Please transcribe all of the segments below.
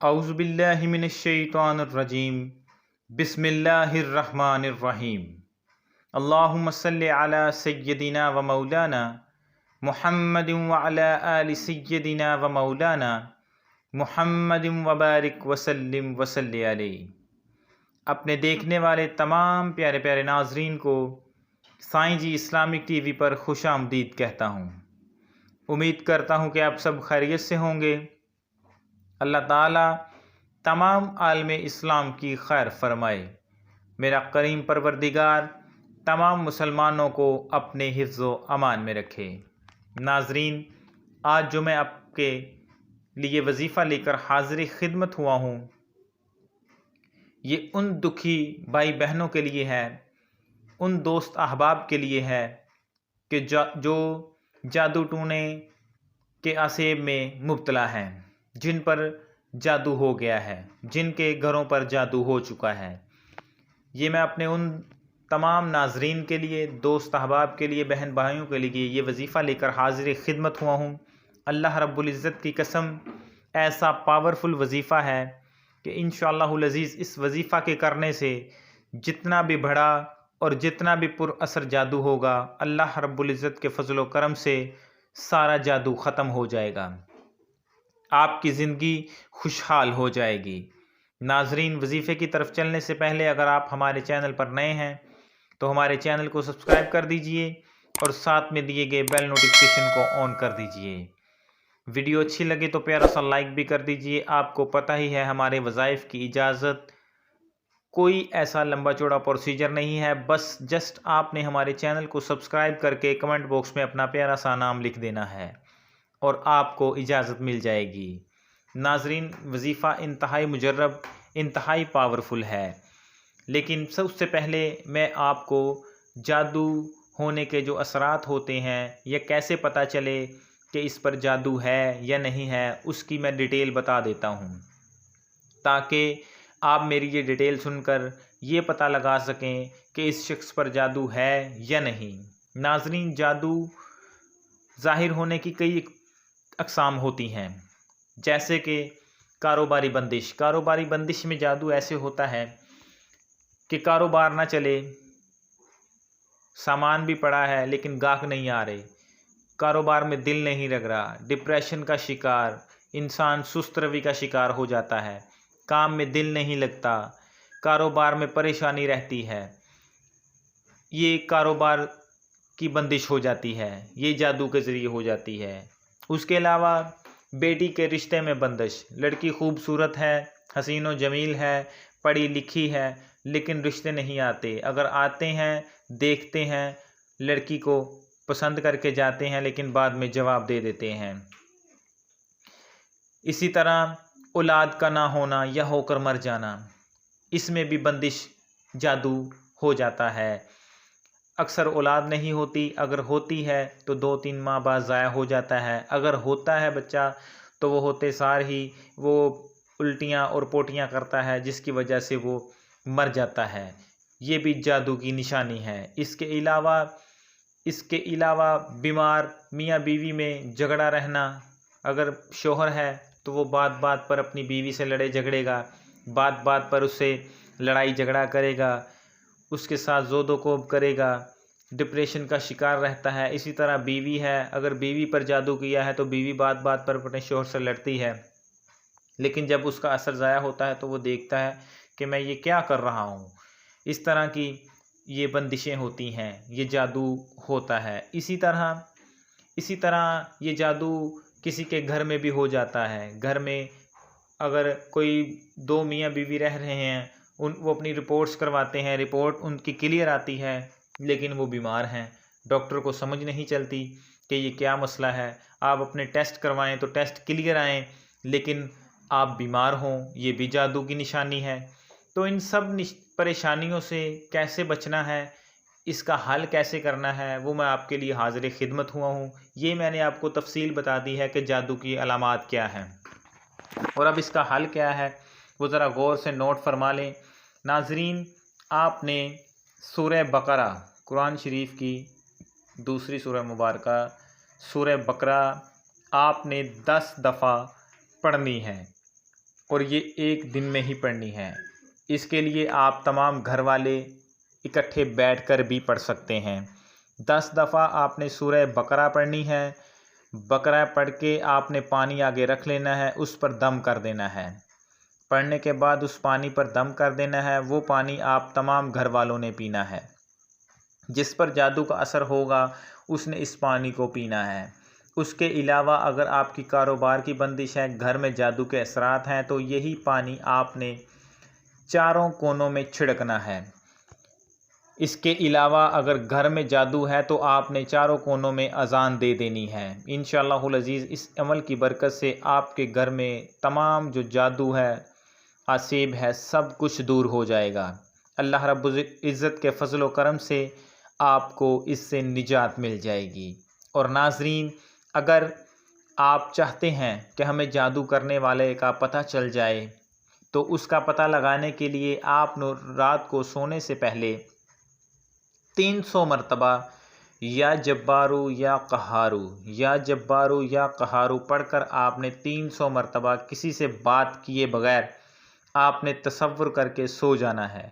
اعوذ باللہ من الشیطان الرجیم بسم اللہ الرحمن الرحیم اللہم صلی علی سیدنا و مولانا محمد وعلی آل سیدنا و مولانا محمد وبارک وسلم وصلی علیہ۔ اپنے دیکھنے والے تمام پیارے پیارے ناظرین کو سائیں جی اسلامک ٹی وی پر خوش آمدید کہتا ہوں۔ امید کرتا ہوں کہ آپ سب خیریت سے ہوں گے۔ اللہ تعالیٰ تمام عالم اسلام کی خیر فرمائے۔ میرا کریم پروردگار تمام مسلمانوں کو اپنے حفظ و امان میں رکھے۔ ناظرین، آج جو میں آپ کے لیے وظیفہ لے کر حاضر خدمت ہوا ہوں، یہ ان دکھی بھائی بہنوں کے لیے ہے، ان دوست احباب کے لیے ہے کہ جو جادو ٹونے کے آسیب میں مبتلا ہیں، جن پر جادو ہو گیا ہے، جن کے گھروں پر جادو ہو چکا ہے۔ یہ میں اپنے ان تمام ناظرین کے لیے، دوست احباب کے لیے، بہن بھائیوں کے لیے یہ وظیفہ لے کر حاضر خدمت ہوا ہوں۔ اللہ رب العزت کی قسم، ایسا پاورفل وظیفہ ہے کہ انشاءاللہ العزیز اس وظیفہ کے کرنے سے جتنا بھی بڑا اور جتنا بھی پر اثر جادو ہوگا، اللہ رب العزت کے فضل و کرم سے سارا جادو ختم ہو جائے گا، آپ کی زندگی خوشحال ہو جائے گی۔ ناظرین، وظیفے کی طرف چلنے سے پہلے اگر آپ ہمارے چینل پر نئے ہیں تو ہمارے چینل کو سبسکرائب کر دیجئے اور ساتھ میں دیے گئے بیل نوٹیفیکیشن کو آن کر دیجئے۔ ویڈیو اچھی لگے تو پیارا سا لائک بھی کر دیجئے۔ آپ کو پتہ ہی ہے ہمارے وظائف کی اجازت کوئی ایسا لمبا چوڑا پروسیجر نہیں ہے، بس جسٹ آپ نے ہمارے چینل کو سبسکرائب کر کے کمنٹ باکس میں اپنا پیارا سا نام لکھ دینا ہے اور آپ کو اجازت مل جائے گی۔ ناظرین، وظیفہ انتہائی مجرب، انتہائی پاورفل ہے، لیکن سب سے پہلے میں آپ کو جادو ہونے کے جو اثرات ہوتے ہیں یا کیسے پتہ چلے کہ اس پر جادو ہے یا نہیں ہے، اس کی میں ڈیٹیل بتا دیتا ہوں، تاکہ آپ میری یہ ڈیٹیل سن کر یہ پتہ لگا سکیں کہ اس شخص پر جادو ہے یا نہیں۔ ناظرین، جادو ظاہر ہونے کی کئی اقسام ہوتی ہیں، جیسے کہ کاروباری بندش۔ کاروباری بندش میں جادو ایسے ہوتا ہے کہ کاروبار نہ چلے، سامان بھی پڑا ہے لیکن گاہک نہیں آ رہے، کاروبار میں دل نہیں لگ رہا، ڈپریشن کا شکار، انسان سست روی کا شکار ہو جاتا ہے، کام میں دل نہیں لگتا، کاروبار میں پریشانی رہتی ہے، یہ کاروبار کی بندش ہو جاتی ہے، یہ جادو کے ذریعے ہو جاتی ہے۔ اس کے علاوہ بیٹی کے رشتے میں بندش۔ لڑکی خوبصورت ہے، حسین و جمیل ہے، پڑھی لکھی ہے، لیکن رشتے نہیں آتے، اگر آتے ہیں دیکھتے ہیں لڑکی کو پسند کر کے جاتے ہیں لیکن بعد میں جواب دے دیتے ہیں۔ اسی طرح اولاد کا نہ ہونا یا ہو کر مر جانا، اس میں بھی بندش جادو ہو جاتا ہے۔ اکثر اولاد نہیں ہوتی، اگر ہوتی ہے تو 2-3 ماہ بعد ضائع ہو جاتا ہے، اگر ہوتا ہے بچہ تو وہ ہوتے سار ہی وہ الٹیاں اور پوٹیاں کرتا ہے، جس کی وجہ سے وہ مر جاتا ہے، یہ بھی جادو کی نشانی ہے۔ اس کے علاوہ بیمار میاں بیوی میں جھگڑا رہنا، اگر شوہر ہے تو وہ بات بات پر اپنی بیوی سے لڑے جھگڑے گا، بات بات پر اس سے لڑائی جھگڑا کرے گا، اس کے ساتھ زود و کوب کرے گا، ڈپریشن کا شکار رہتا ہے۔ اسی طرح بیوی ہے، اگر بیوی پر جادو کیا ہے تو بیوی بات بات پر اپنے شوہر سے لڑتی ہے، لیکن جب اس کا اثر ضائع ہوتا ہے تو وہ دیکھتا ہے کہ میں یہ کیا کر رہا ہوں۔ اس طرح کی یہ بندشیں ہوتی ہیں، یہ جادو ہوتا ہے۔ اسی طرح یہ جادو کسی کے گھر میں بھی ہو جاتا ہے۔ گھر میں اگر کوئی 2 میاں بیوی رہ رہے ہیں، وہ اپنی رپورٹس کرواتے ہیں، رپورٹ ان کی کلیئر آتی ہے، لیکن وہ بیمار ہیں، ڈاکٹر کو سمجھ نہیں چلتی کہ یہ کیا مسئلہ ہے۔ آپ اپنے ٹیسٹ کروائیں تو ٹیسٹ کلیئر آئیں لیکن آپ بیمار ہوں، یہ بھی جادو کی نشانی ہے۔ تو ان سب پریشانیوں سے کیسے بچنا ہے، اس کا حل کیسے کرنا ہے، وہ میں آپ کے لیے حاضر خدمت ہوا ہوں۔ یہ میں نے آپ کو تفصیل بتا دی ہے کہ جادو کی علامات کیا ہیں اور اب اس کا حل کیا ہے، وہ ذرا غور سے نوٹ فرما لیں۔ ناظرین، آپ نے سورہ بقرہ، قرآن شریف کی دوسری سورہ مبارکہ سورہ بقرہ آپ نے 10 دفعہ پڑھنی ہے۔ اور یہ ایک دن میں ہی پڑھنی ہے۔ اس کے لیے آپ تمام گھر والے اکٹھے بیٹھ کر بھی پڑھ سکتے ہیں۔ 10 دفعہ آپ نے سورہ بقرہ پڑھنی ہے۔ بقرہ پڑھ کے آپ نے پانی آگے رکھ لینا ہے، اس پر دم کر دینا ہے۔ پڑھنے کے بعد اس پانی پر دم کر دینا ہے۔ وہ پانی آپ تمام گھر والوں نے پینا ہے۔ جس پر جادو کا اثر ہوگا اس نے اس پانی کو پینا ہے۔ اس کے علاوہ اگر آپ کی کاروبار کی بندش ہے، گھر میں جادو کے اثرات ہیں، تو یہی پانی آپ نے چاروں کونوں میں چھڑکنا ہے۔ اس کے علاوہ اگر گھر میں جادو ہے تو آپ نے چاروں کونوں میں اذان دے دینی ہے۔ انشاءاللہ العزیز اس عمل کی برکت سے آپ کے گھر میں تمام جو جادو ہے، آسیب ہے، سب کچھ دور ہو جائے گا۔ اللہ رب العزت کے فضل و کرم سے آپ کو اس سے نجات مل جائے گی۔ اور ناظرین، اگر آپ چاہتے ہیں کہ ہمیں جادو کرنے والے کا پتہ چل جائے تو اس کا پتہ لگانے کے لیے آپ رات کو سونے سے پہلے 300 مرتبہ یا جبارو یا قہارو یا جبارو یا قہارو پڑھ کر آپ نے 300 مرتبہ کسی سے بات کیے بغیر آپ نے تصور کر کے سو جانا ہے۔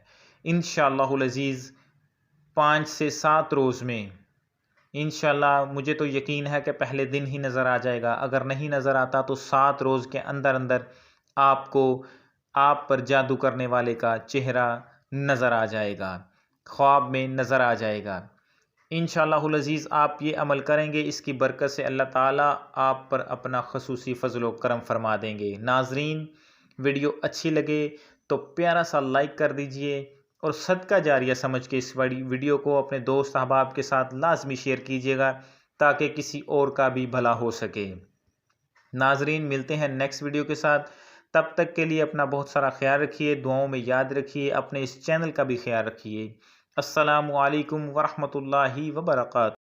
انشاءاللہ العزیز 5 سے 7 روز میں انشاءاللہ مجھے تو یقین ہے کہ پہلے دن ہی نظر آ جائے گا، اگر نہیں نظر آتا تو 7 روز کے اندر اندر آپ کو آپ پر جادو کرنے والے کا چہرہ نظر آ جائے گا، خواب میں نظر آ جائے گا۔ انشاءاللہ العزیز آپ یہ عمل کریں گے، اس کی برکت سے اللہ تعالیٰ آپ پر اپنا خصوصی فضل و کرم فرما دیں گے۔ ناظرین، ویڈیو اچھی لگے تو پیارا سا لائک کر دیجئے اور صدقہ جاریہ سمجھ کے اس ویڈیو کو اپنے دوست احباب کے ساتھ لازمی شیئر کیجیے گا تاکہ کسی اور کا بھی بھلا ہو سکے۔ ناظرین، ملتے ہیں نیکسٹ ویڈیو کے ساتھ، تب تک کے لیے اپنا بہت سارا خیال رکھیے، دعاؤں میں یاد رکھیے، اپنے اس چینل کا بھی خیال رکھیے۔ السلام علیکم ورحمۃ اللہ وبرکاتہ۔